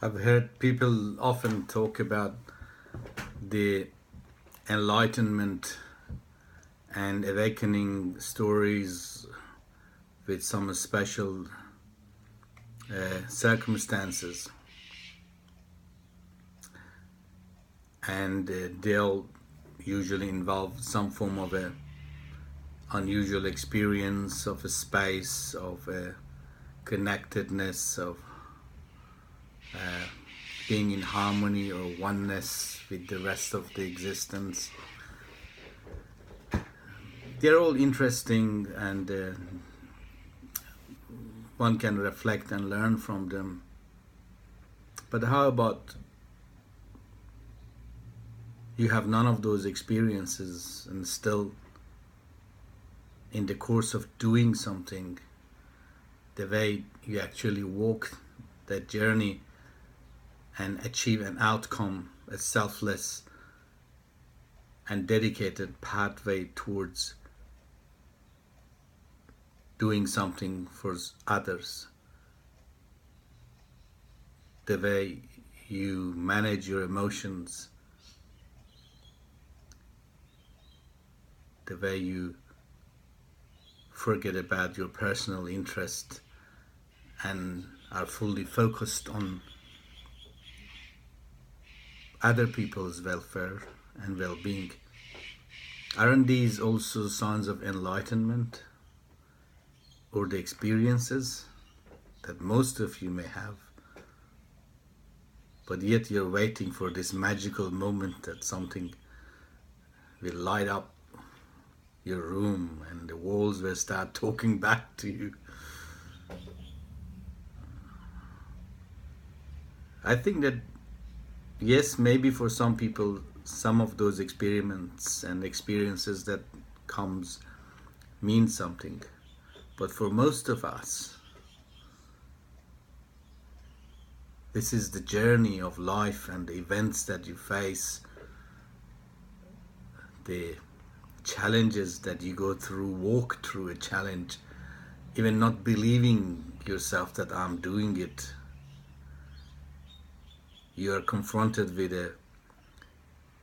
I've heard people often talk about the enlightenment and awakening stories with some special circumstances, and they'll usually involve some form of a unusual experience of a space, of a connectedness, of being in harmony or oneness with the rest of the existence. They're all interesting, and one can reflect and learn from them. But how about you have none of those experiences and still, in the course of doing something, the way you actually walk that journey and achieve an outcome, a selfless and dedicated pathway towards doing something for others, the way you manage your emotions, the way you forget about your personal interest and are fully focused on other people's welfare and well-being. Aren't these also signs of enlightenment, or the experiences that most of you may have, but yet you're waiting for this magical moment that something will light up your room and the walls will start talking back to you? I think that yes, maybe for some people, some of those experiments and experiences that comes mean something. But for most of us, this is the journey of life and the events that you face, the challenges that you go through, walk through a challenge, even not believing yourself that I'm doing it. You are confronted with a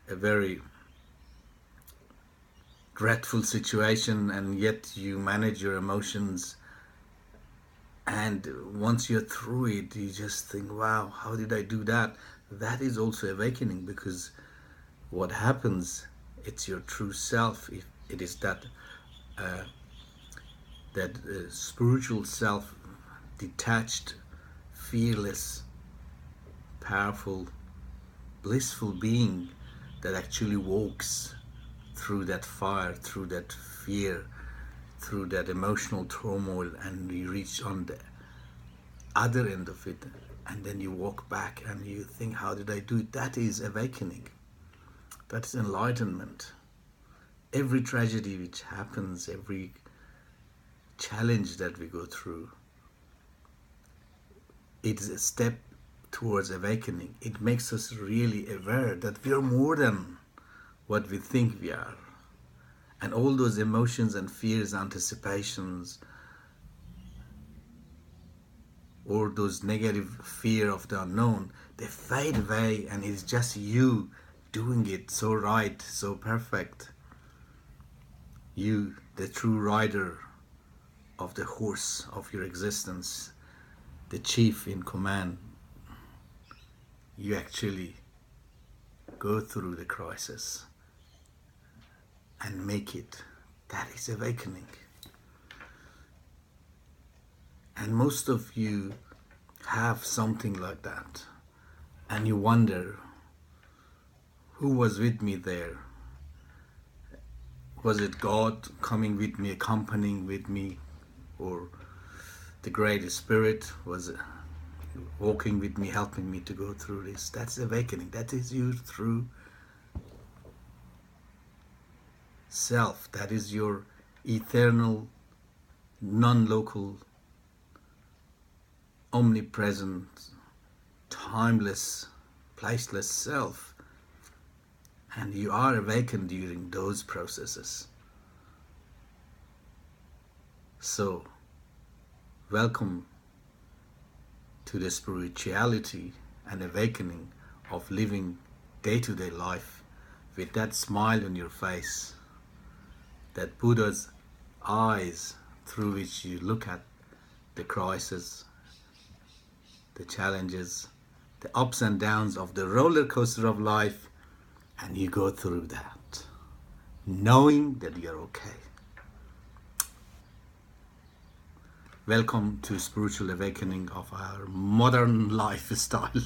very dreadful situation, and yet you manage your emotions, and once you're through it you just think, wow, how did I do that? That is also awakening, because what happens, it's your true self. If it is that spiritual self, detached, fearless, powerful, blissful being that actually walks through that fire, through that fear, through that emotional turmoil, and you reach on the other end of it, and then you walk back and you think, how did I do it? That is awakening. That is enlightenment. Every tragedy which happens, every challenge that we go through, it is a step towards awakening. It makes us really aware that we are more than what we think we are. And all those emotions and fears, anticipations, or those negative fear of the unknown, they fade away, and it's just you doing it so right, so perfect. You, the true rider of the horse of your existence, the chief in command. You actually go through the crisis and make it. That is awakening. And most of you have something like that, and you wonder, who was with me there? Was it God coming with me, accompanying with me, or the Great Spirit was walking with me, helping me to go through this? That's awakening. That is you through self. That is your eternal, non-local, omnipresent, timeless, placeless self. And you are awakened during those processes. So, welcome to the spirituality an awakening of living day-to-day life with that smile on your face, that Buddha's eyes through which you look at the crisis, the challenges, the ups and downs of the roller coaster of life, and you go through that, knowing that you're okay. Welcome to spiritual awakening of our modern lifestyle.